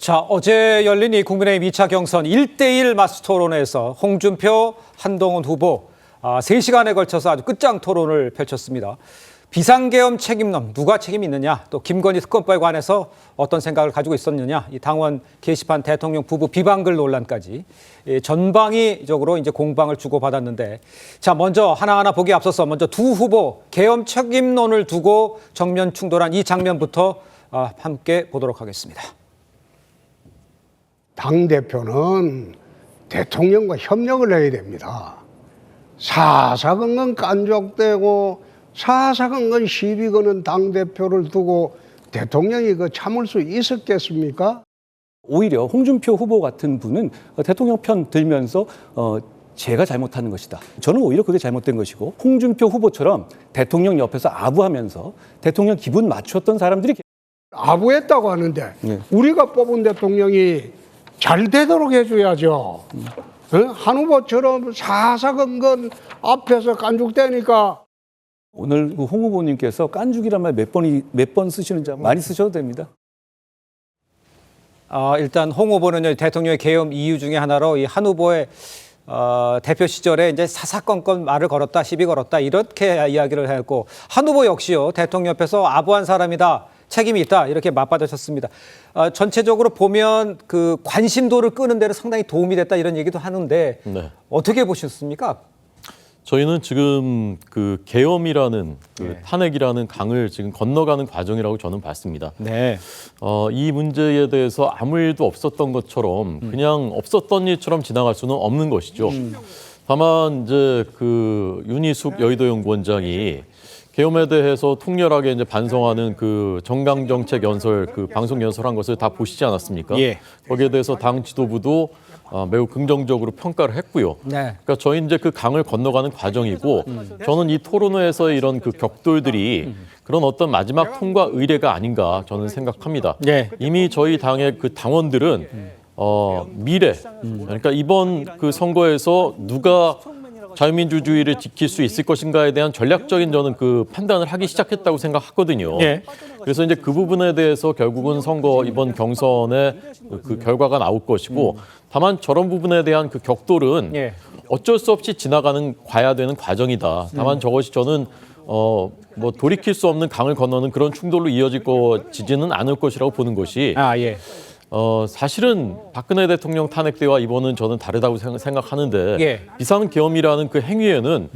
자, 어제 열린 이 국민의힘 2차 경선 1대1 마스 토론에서 홍준표, 한동훈 후보 3시간에 걸쳐서 아주 끝장 토론을 펼쳤습니다. 비상계엄 책임론 누가 책임이 있느냐, 또 김건희 특검법에 관해서 어떤 생각을 가지고 있었느냐, 이 당원 게시판 대통령 부부 비방글 논란까지 전방위적으로 이제 공방을 주고받았는데, 자, 먼저 하나하나 보기 앞서서 먼저 두 후보 계엄 책임론을 두고 정면 충돌한 이 장면부터 함께 보도록 하겠습니다. 당대표는 대통령과 협력을 해야 됩니다. 사사건건 깐족되고 사사건건 시비 거는 당대표를 두고 대통령이 참을 수 있었겠습니까? 오히려 홍준표 후보 같은 분은 대통령 편 들면서 제가 잘못하는 것이다. 저는 오히려 그게 잘못된 것이고, 홍준표 후보처럼 대통령 옆에서 아부하면서 대통령 기분 맞췄던 사람들이 아부했다고 하는데 우리가 뽑은 대통령이 잘 되도록 해줘야죠. 한 후보처럼 사사건건 앞에서 깐죽대니까. 오늘 홍 후보님께서 깐죽이란 말 몇 번 쓰시는지 많이 쓰셔도 됩니다. 일단 홍 후보는 대통령의 계엄 이유 중에 하나로 이 한 후보의 대표 시절에 이제 사사건건 말을 걸었다, 시비 걸었다, 이렇게 이야기를 했고, 한 후보 역시요, 대통령 옆에서 아부한 사람이다, 책임이 있다, 이렇게 맞받으셨습니다. 전체적으로 보면 그 관심도를 끄는 데는 상당히 도움이 됐다, 이런 얘기도 하는데 어떻게 보셨습니까? 저희는 지금 그 계엄이라는 탄핵이라는 강을 지금 건너가는 과정이라고 저는 봤습니다. 네. 이 문제에 대해서 아무 일도 없었던 것처럼 그냥 없었던 일처럼 지나갈 수는 없는 것이죠. 다만 이제 그 윤희숙 여의도연구원장이 계엄에 대해서 통렬하게 이제 반성하는 그 정강정책 연설, 그 방송 연설한 것을 다 보시지 않았습니까? 예. 거기에 대해서 당 지도부도 매우 긍정적으로 평가를 했고요. 네. 그러니까 저희 이제 그 강을 건너가는 과정이고, 저는 이 토론회에서의 이런 그 격돌들이 그런 어떤 마지막 통과 의례가 아닌가 저는 생각합니다. 네. 이미 저희 당의 그 당원들은 미래, 그러니까 이번 그 선거에서 누가 자유민주주의를 지킬 수 있을 것인가에 대한 전략적인 저는 그 판단을 하기 시작했다고 생각하거든요. 예. 그래서 이제 그 부분에 대해서 결국은 선거 이번 경선에 그 결과가 나올 것이고, 다만 저런 부분에 대한 그 격돌은 어쩔 수 없이 가야 되는 과정이다. 다만 저것이 저는 뭐 돌이킬 수 없는 강을 건너는 그런 충돌로 이어지지는 않을 것이라고 보는 것이. 사실은 박근혜 대통령 탄핵 때와 이번은 저는 다르다고 생각하는데, 비상계엄이라는 그 행위에는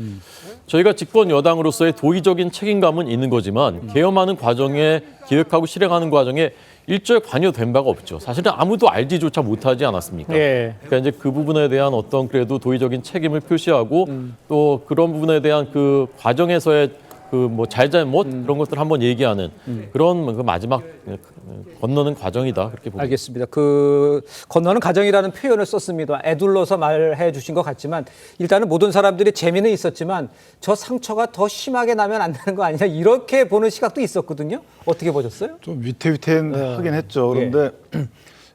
저희가 집권 여당으로서의 도의적인 책임감은 있는 거지만 계엄하는 과정에, 기획하고 실행하는 과정에 일절 관여된 바가 없죠. 사실은 아무도 알지조차 못하지 않았습니까? 그러니까 이제 그 부분에 대한 어떤 그래도 도의적인 책임을 표시하고 또 그런 부분에 대한 그 과정에서의 그 뭐 잘잘못 그런 것들 한번 얘기하는 그런 그 마지막 건너는 과정이다, 그렇게 봅니다. 알겠습니다. 그 건너는 과정이라는 표현을 썼습니다. 애둘러서 말해 주신 것 같지만, 일단은 모든 사람들이 재미는 있었지만 저 상처가 더 심하게 나면 안 되는 거 아니냐, 이렇게 보는 시각도 있었거든요. 어떻게 보셨어요? 좀 위태위태하긴 했죠. 그런데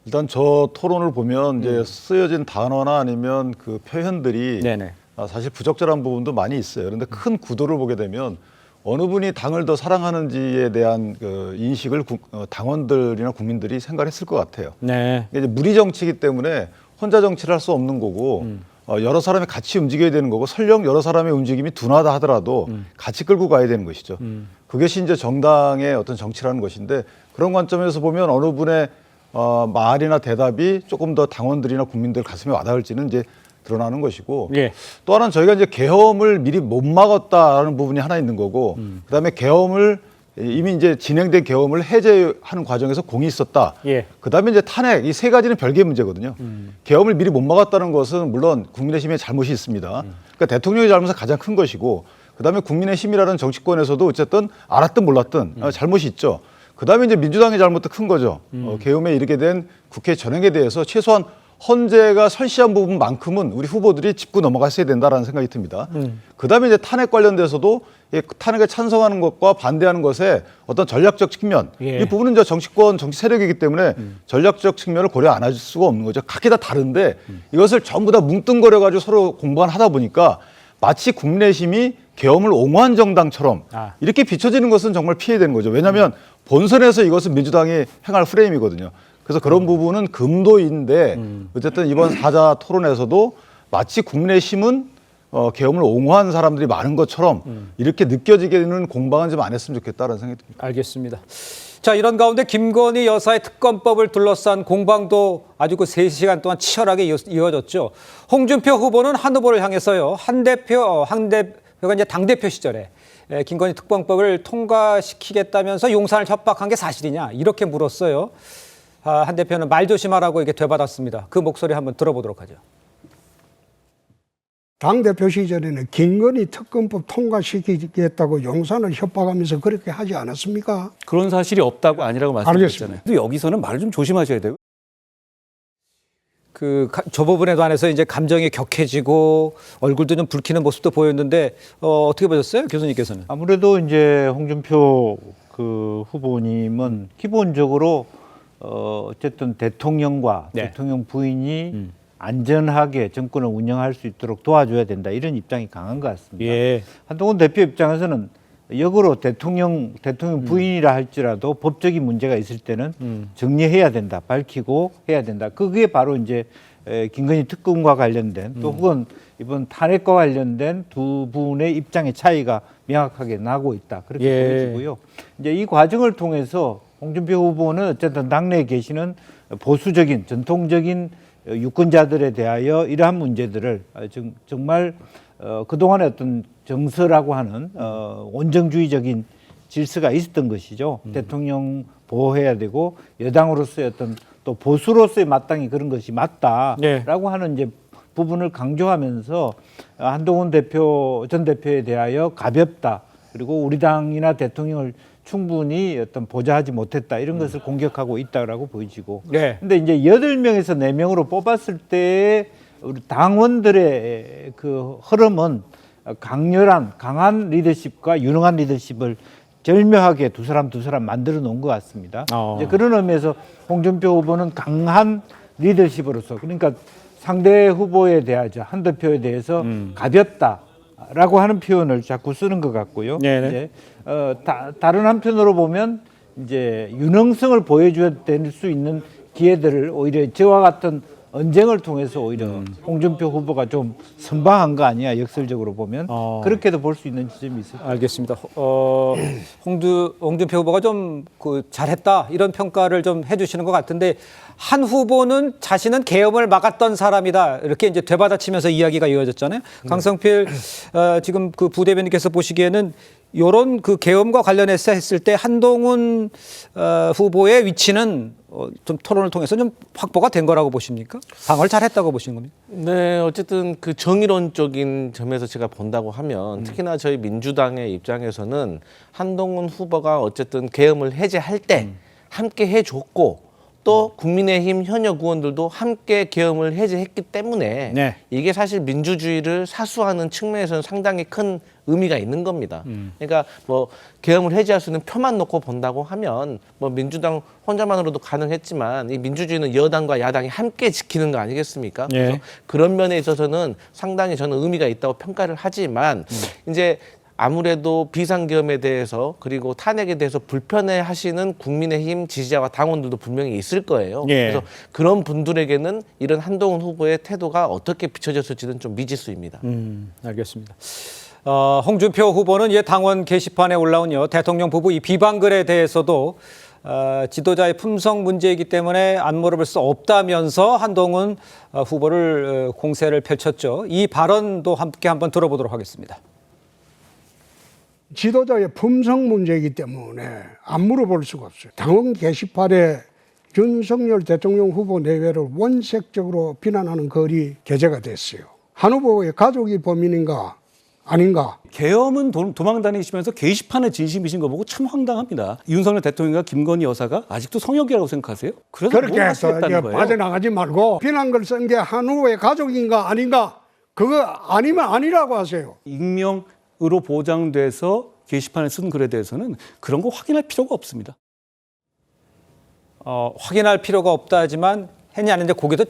일단 저 토론을 보면 이제 쓰여진 단어나 아니면 그 표현들이 사실 부적절한 부분도 많이 있어요. 그런데 큰 구도를 보게 되면 어느 분이 당을 더 사랑하는지에 대한 그 인식을 당원들이나 국민들이 생각했을 것 같아요. 이게 무리 정치이기 때문에 혼자 정치를 할 수 없는 거고, 여러 사람이 같이 움직여야 되는 거고, 설령 여러 사람의 움직임이 둔하다 하더라도 같이 끌고 가야 되는 것이죠. 그것이 이제 정당의 어떤 정치라는 것인데, 그런 관점에서 보면 어느 분의 말이나 대답이 조금 더 당원들이나 국민들 가슴에 와닿을지는 이제 드러나는 것이고, 또 하나는 저희가 이제 계엄을 미리 못 막았다라는 부분이 하나 있는 거고, 그다음에 계엄을 이미 이제 진행된 계엄을 해제하는 과정에서 공이 있었다. 그다음에 이제 탄핵, 이 세 가지는 별개의 문제거든요. 계엄을 미리 못 막았다는 것은 물론 국민의힘의 잘못이 있습니다. 그러니까 대통령의 잘못은 가장 큰 것이고, 그다음에 국민의힘이라는 정치권에서도 어쨌든 알았든 몰랐든 잘못이 있죠. 그다음에 이제 민주당의 잘못도 큰 거죠. 계엄에 이르게 된 국회 전행에 대해서 최소한 헌재가 설시한 부분만큼은 우리 후보들이 짚고 넘어갔어야 된다라는 생각이 듭니다. 그다음에 이제 탄핵 관련돼서도 탄핵에 찬성하는 것과 반대하는 것에 어떤 전략적 측면, 이 부분은 이제 정치권, 정치 세력이기 때문에 전략적 측면을 고려 안 할 수가 없는 거죠. 각기 다 다른데 이것을 전부 다 뭉뚱거려가지고 서로 공방하다 보니까 마치 국민의힘이 계엄을 옹호한 정당처럼 이렇게 비춰지는 것은 정말 피해야 되는 거죠. 왜냐하면 본선에서 이것은 민주당이 행할 프레임이거든요. 그래서 그런 부분은 금도인데 어쨌든 이번 사자 토론에서도 마치 국민의힘은 계엄을 옹호한 사람들이 많은 것처럼 이렇게 느껴지게는 공방은 좀 안 했으면 좋겠다는 생각이 듭니다. 알겠습니다. 자, 이런 가운데 김건희 여사의 특검법을 둘러싼 공방도 아주 그 3시간 동안 치열하게 이어졌죠. 홍준표 후보는 한 후보를 향해서요. 한 대표가 이제 당대표 시절에 김건희 특검법을 통과시키겠다면서 용산을 협박한 게 사실이냐 이렇게 물었어요. 한 대표는 말 조심하라고 이렇게 되받았습니다. 그 목소리 한번 들어보도록 하죠. 당대표 시절에는 김건희 특검법 통과시키겠다고 용산을 협박하면서 그렇게 하지 않았습니까? 그런 사실이 없다고 아니라고 말씀드렸잖아요. 또 여기서는 말을 좀 조심하셔야 돼요. 저 부분에 한해서 이제 감정이 격해지고 얼굴도 좀 붉히는 모습도 보였는데 어떻게 보셨어요, 교수님께서는? 아무래도 이제 홍준표 그 후보님은 기본적으로 어쨌든 대통령과 대통령 부인이 안전하게 정권을 운영할 수 있도록 도와줘야 된다 이런 입장이 강한 것 같습니다. 예. 한동훈 대표 입장에서는 역으로 대통령 부인이라 할지라도 법적인 문제가 있을 때는 정리해야 된다, 밝히고 해야 된다. 그게 바로 이제 김건희 특검과 관련된 또 혹은 이번 탄핵과 관련된 두 분의 입장의 차이가 명확하게 나고 있다. 그렇게 보여지고요. 이제 이 과정을 통해서 홍준표 후보는 어쨌든 당내에 계시는 보수적인 전통적인 유권자들에 대하여 이러한 문제들을 정말 그동안의 어떤 정서라고 하는 원정주의적인 질서가 있었던 것이죠. 대통령 보호해야 되고 여당으로서의 어떤 또 보수로서의 마땅히 그런 것이 맞다라고 하는 이제 부분을 강조하면서 한동훈 전 대표에 대하여 가볍다. 그리고 우리 당이나 대통령을 충분히 어떤 보좌하지 못했다 이런 것을 공격하고 있다라고 보여지고. 근데 이제 8명에서 4명으로 뽑았을 때 우리 당원들의 그 흐름은 강한 리더십과 유능한 리더십을 절묘하게 두 사람 만들어 놓은 것 같습니다. 이제 그런 의미에서 홍준표 후보는 강한 리더십으로서 그러니까 상대 후보에 대하여 한 대표에 대해서 가볍다라고 하는 표현을 자꾸 쓰는 것 같고요. 이제 다른 한편으로 보면 이제 유능성을 보여줘야 될 수 있는 기회들을 오히려 저와 같은 언쟁을 통해서 오히려 홍준표 후보가 좀 선방한 거 아니야 역설적으로 보면 그렇게도 볼 수 있는 지점이 있습니다. 알겠습니다. 홍준표 후보가 좀 잘했다 이런 평가를 좀 해주시는 것 같은데 한 후보는 자신은 계엄을 막았던 사람이다 이렇게 이제 되받아치면서 이야기가 이어졌잖아요. 강성필 지금 그 부대변인께서 보시기에는 이런 그 계엄과 관련해서 했을 때 한동훈 후보의 위치는 좀 토론을 통해서 좀 확보가 된 거라고 보십니까? 방어를 잘했다고 보시는 겁니까? 네, 어쨌든 그 정의론적인 점에서 제가 본다고 하면 특히나 저희 민주당의 입장에서는 한동훈 후보가 어쨌든 계엄을 해제할 때 함께 해줬고 또 국민의힘 현역 의원들도 함께 계엄을 해제했기 때문에 이게 사실 민주주의를 사수하는 측면에서는 상당히 큰 의미가 있는 겁니다. 그러니까 뭐 계엄을 해제할 수 있는 표만 놓고 본다고 하면 뭐 민주당 혼자만으로도 가능했지만 이 민주주의는 여당과 야당이 함께 지키는 거 아니겠습니까? 그래서 그런 면에 있어서는 상당히 저는 의미가 있다고 평가를 하지만 이제 아무래도 비상계엄에 대해서 그리고 탄핵에 대해서 불편해하시는 국민의힘 지지자와 당원들도 분명히 있을 거예요. 그래서 그런 분들에게는 이런 한동훈 후보의 태도가 어떻게 비춰졌을지는 좀 미지수입니다. 알겠습니다. 홍준표 후보는 당원 게시판에 올라온 대통령 부부 이 비방글에 대해서도 지도자의 품성 문제이기 때문에 안 물어볼 수 없다면서 한동훈 후보를 공세를 펼쳤죠. 이 발언도 함께 한번 들어보도록 하겠습니다. 지도자의 품성 문제이기 때문에 안 물어볼 수가 없어요. 당원 게시판에 윤석열 대통령 후보 내외를 원색적으로 비난하는 글이 게재가 됐어요. 한 후보의 가족이 범인인가 아닌가? 계엄은 도망 다니시면서 게시판에 진심이신 거 보고 참 황당합니다. 윤석열 대통령과 김건희 여사가 아직도 성역이라고 생각하세요? 그래서 그렇게 해서 빠져나가지 말고 비난글 쓴 게 한 후보의 가족인가 아닌가? 그거 아니면 아니라고 하세요. 익명으로 보장돼서 게시판에 쓴 글에 대해서는 그런 거 확인할 필요가 없습니다. 확인할 필요가 없다 하지만 했냐 안 했냐 거기도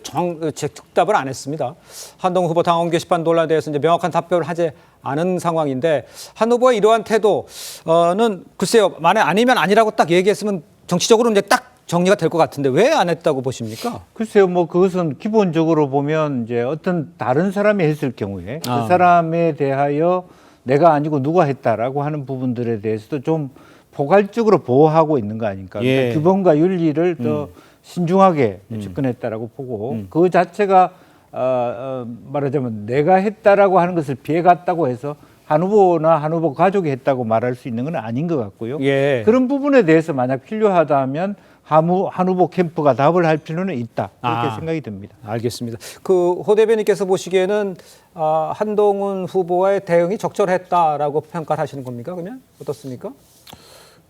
즉답을 안 했습니다. 한동훈 후보 당원 게시판 논란에 대해서 이제 명확한 답변을 하지 않은 상황인데 한 후보의 이러한 태도는 글쎄요 만약 아니면 아니라고 딱 얘기했으면 정치적으로 이제 딱 정리가 될 것 같은데 왜 안 했다고 보십니까? 글쎄요, 뭐 그것은 기본적으로 보면 이제 어떤 다른 사람이 했을 경우에 그 사람에 대하여 내가 아니고 누가 했다라고 하는 부분들에 대해서도 좀 포괄적으로 보호하고 있는 거 아닙니까? 예. 그러니까 규범과 윤리를 더 신중하게 접근했다라고 보고 그 자체가 말하자면 내가 했다라고 하는 것을 피해갔다고 해서 한 후보나 한 후보 가족이 했다고 말할 수 있는 건 아닌 것 같고요. 예. 그런 부분에 대해서 만약 필요하다면 한 후보 캠프가 답을 할 필요는 있다. 그렇게 생각이 듭니다. 알겠습니다. 호 대변인께서 보시기에는 한동훈 후보와의 대응이 적절했다라고 평가를 하시는 겁니까? 그러면 어떻습니까?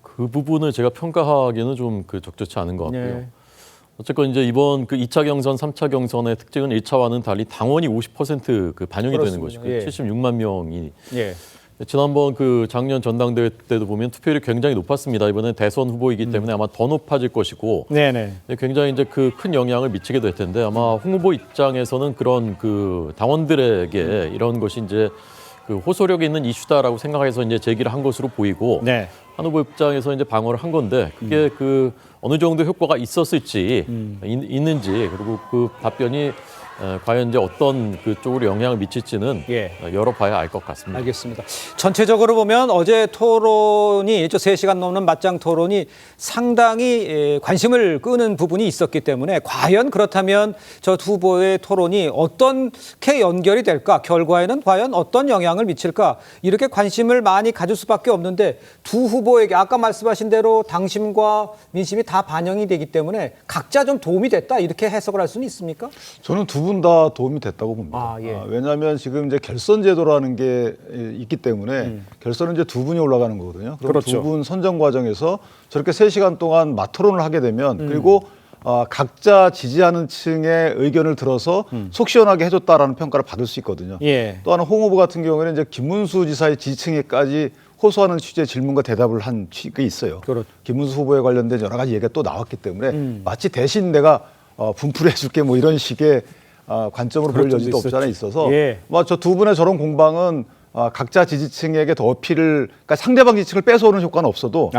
그 부분을 제가 평가하기는 좀 적절치 않은 것 같고요. 네. 어쨌건 이제 이번 2차 경선, 3차 경선의 특징은 1차와는 달리 당원이 50% 반영이 되는 그렇습니다. 것이고 예. 76만 명이 예. 지난번 작년 전당대회 때도 보면 투표율이 굉장히 높았습니다. 이번엔 대선 후보이기 때문에 아마 더 높아질 것이고 네네. 굉장히 이제 큰 영향을 미치게 될 텐데 아마 홍 후보 입장에서는 그런 당원들에게 이런 것이 이제 호소력 있는 이슈다라고 생각해서 이제 제기를 한 것으로 보이고 네. 한 후보 입장에서 이제 방어를 한 건데 그게 어느 정도 효과가 있었을지 있는지 그리고 그 답변이 과연 이제 어떤 쪽으로 영향을 미칠지는 예. 열어봐야 알 것 같습니다. 알겠습니다. 전체적으로 보면 어제 토론이 3시간 넘는 맞짱 토론이 상당히 관심을 끄는 부분이 있었기 때문에 과연 그렇다면 저 두 후보의 토론이 어떻게 연결이 될까? 결과에는 과연 어떤 영향을 미칠까? 이렇게 관심을 많이 가질 수밖에 없는데 두 후보에게 아까 말씀하신 대로 당심과 민심이 다 반영이 되기 때문에 각자 좀 도움이 됐다 이렇게 해석을 할 수는 있습니까? 저는 두 분 다 도움이 됐다고 봅니다. 예. 왜냐하면 지금 이제 결선 제도라는 게 있기 때문에 결선은 이제 두 분이 올라가는 거거든요. 그럼 그렇죠. 두 분 선정 과정에서 저렇게 3시간 동안 맞토론을 하게 되면 그리고 각자 지지하는 층의 의견을 들어서 속 시원하게 해줬다라는 평가를 받을 수 있거든요. 예. 또 하나 홍 후보 같은 경우에는 이제 김문수 지사의 지지층에까지 호소하는 취지의 질문과 대답을 한 게 있어요. 그렇죠. 김문수 후보에 관련된 여러 가지 얘기가 또 나왔기 때문에 마치 대신 내가 분풀해 줄게 뭐 이런 식의 관점으로 볼 여지도 없지 않아 있어서 예. 저 두 분의 저런 공방은 각자 지지층에게 더 어필을 그러니까 상대방 지지층을 뺏어오는 효과는 없어도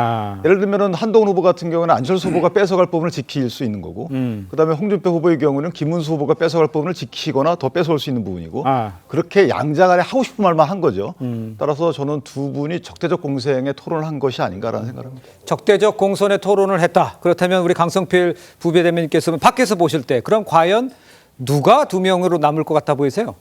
예를 들면은 한동훈 후보 같은 경우는 안철수 후보가 뺏어갈 부분을 지킬 수 있는 거고 그다음에 홍준표 후보의 경우는 김문수 후보가 뺏어갈 부분을 지키거나 더 뺏어올 수 있는 부분이고 그렇게 양자간에 하고 싶은 말만 한 거죠. 따라서 저는 두 분이 적대적 공생에 토론을 한 것이 아닌가라는 생각을 합니다. 적대적 공선에 토론을 했다. 그렇다면 우리 강성필 부대변인께서는 밖에서 보실 때 그럼 과연 누가 2명으로 남을 것 같아 보이세요?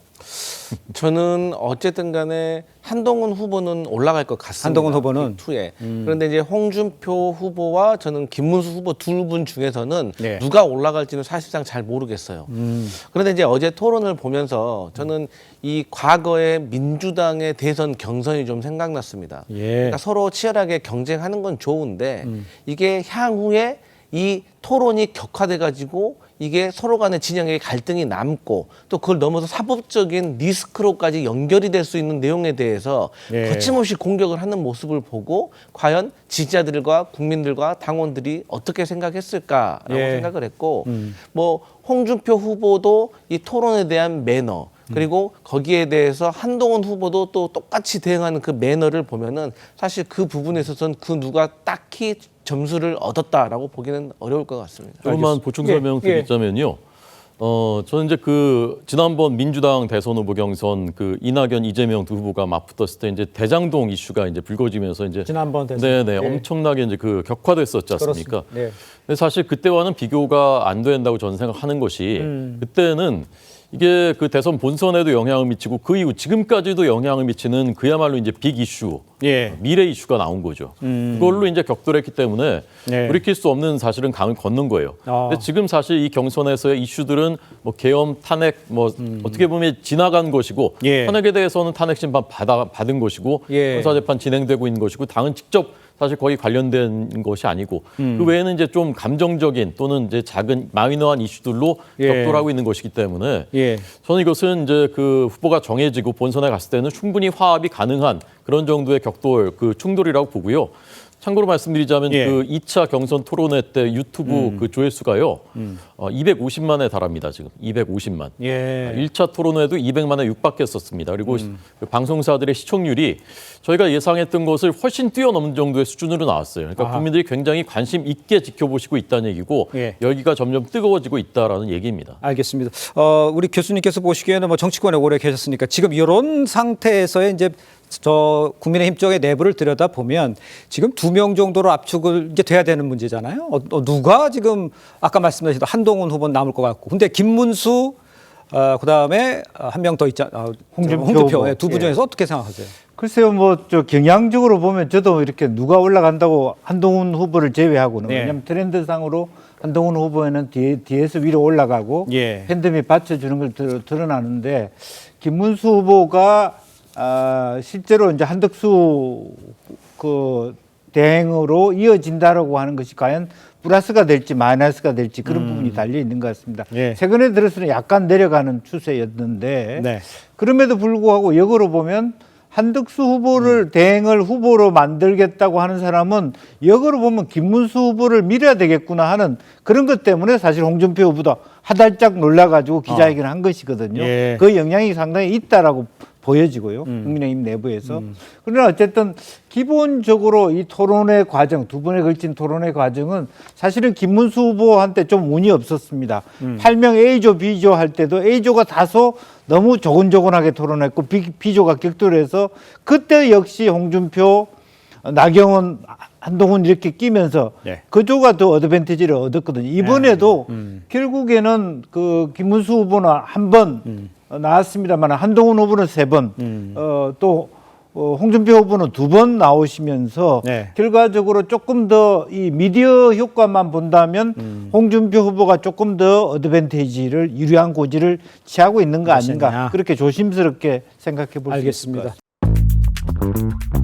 저는 어쨌든 간에 한동훈 후보는 올라갈 것 같습니다. 한동훈 후보는? 투에. 그런데 이제 홍준표 후보와 저는 김문수 후보 두 분 중에서는 네. 누가 올라갈지는 사실상 잘 모르겠어요. 그런데 이제 어제 토론을 보면서 저는 이 과거의 민주당의 대선 경선이 좀 생각났습니다. 예. 그러니까 서로 치열하게 경쟁하는 건 좋은데 이게 향후에 이 토론이 격화돼 가지고 이게 서로 간의 진영의 갈등이 남고 또 그걸 넘어서 사법적인 리스크로까지 연결이 될 수 있는 내용에 대해서 예. 거침없이 공격을 하는 모습을 보고 과연 지지자들과 국민들과 당원들이 어떻게 생각했을까라고 예. 생각을 했고 뭐 홍준표 후보도 이 토론에 대한 매너 그리고 거기에 대해서 한동훈 후보도 또 똑같이 대응하는 그 매너를 보면은 사실 그 부분에 있어서는 그 누가 딱히 점수를 얻었다라고 보기는 어려울 것 같습니다. 조금만 보충 설명 드리자면요. 저는 이제 지난번 민주당 대선 후보 경선 이낙연, 이재명 두 후보가 맞붙었을 때 이제 대장동 이슈가 이제 불거지면서 이제 지난번 대선. 네네 엄청나게 이제 격화됐었지 않습니까? 그렇습니다. 네. 근데 사실 그때와는 비교가 안 된다고 저는 생각하는 것이 그때는 이게 대선 본선에도 영향을 미치고 그 이후 지금까지도 영향을 미치는 그야말로 이제 빅 이슈, 예. 미래 이슈가 나온 거죠. 그걸로 이제 격돌했기 때문에 네. 돌이킬 수 없는 사실은 강을 건넌 거예요. 근데 지금 사실 이 경선에서의 이슈들은 뭐 계엄, 탄핵, 어떻게 보면 지나간 것이고 예. 탄핵에 대해서는 탄핵 심판 받은 것이고 예. 형사 재판 진행되고 있는 것이고 당은 직접 사실 거의 관련된 것이 아니고 그 외에는 이제 좀 감정적인 또는 이제 작은 마이너한 이슈들로 예. 격돌하고 있는 것이기 때문에 예. 저는 이것은 이제 후보가 정해지고 본선에 갔을 때는 충분히 화합이 가능한 그런 정도의 충돌이라고 보고요. 참고로 말씀드리자면 예. 그 2차 경선 토론회 때 유튜브 그 조회수가요. 250만에 달합니다. 지금 250만. 예. 1차 토론회도 200만에 육박했었습니다. 그리고 그 방송사들의 시청률이 저희가 예상했던 것을 훨씬 뛰어넘는 정도의 수준으로 나왔어요. 그러니까 아하. 국민들이 굉장히 관심 있게 지켜보시고 있다는 얘기고 예. 열기가 점점 뜨거워지고 있다라는 얘기입니다. 알겠습니다. 우리 교수님께서 보시기에는 뭐 정치권에 오래 계셨으니까 지금 이런 상태에서의 이제 저 국민의힘 쪽의 내부를 들여다 보면 지금 2명 정도로 압축을 이제 돼야 되는 문제잖아요. 누가 지금 아까 말씀하신 한동훈 후보는 남을 것 같고, 근데 김문수 그다음에 한 명 더 있잖아요. 홍준표 후보. 두 분 중에서 어떻게 생각하세요? 글쎄요, 뭐 저 경향적으로 보면 저도 이렇게 누가 올라간다고 한동훈 후보를 제외하고는 네. 왜냐하면 트렌드상으로 한동훈 후보에는 뒤에서 위로 올라가고 예. 팬덤이 받쳐주는 걸 드러나는데 김문수 후보가 실제로 이제 한덕수 그 대행으로 이어진다라고 하는 것이 과연 플러스가 될지 마이너스가 될지 그런 부분이 달려 있는 것 같습니다. 예. 최근에 들어서는 약간 내려가는 추세였는데 네. 그럼에도 불구하고 역으로 보면 한덕수 후보를 대행을 후보로 만들겠다고 하는 사람은 역으로 보면 김문수 후보를 밀어야 되겠구나 하는 그런 것 때문에 사실 홍준표 후보도 하달짝 놀라가지고 기자회견을 한 것이거든요. 예. 그 영향이 상당히 있다라고 보여지고요. 국민의힘 내부에서. 그러나 어쨌든 기본적으로 이 토론회 과정, 두 번에 걸친 토론회 과정은 사실은 김문수 후보한테 좀 운이 없었습니다. 8명 A조, B조 할 때도 A조가 다소 너무 조곤조곤하게 토론했고 B조가 격돌해서 그때 역시 홍준표, 나경원, 한동훈 이렇게 끼면서 네. 그 조가 더 어드밴티지를 얻었거든요. 이번에도 결국에는 그 김문수 후보는 한 번 나왔습니다만 한동훈 후보는 3번, 또 홍준표 후보는 2번 나오시면서 네. 결과적으로 조금 더 이 미디어 효과만 본다면 홍준표 후보가 조금 더 어드밴티지를 유리한 고지를 취하고 있는 거 아닌가 그렇겠냐. 그렇게 조심스럽게 생각해 볼 수 있을 것 알겠습니다. 같습니다.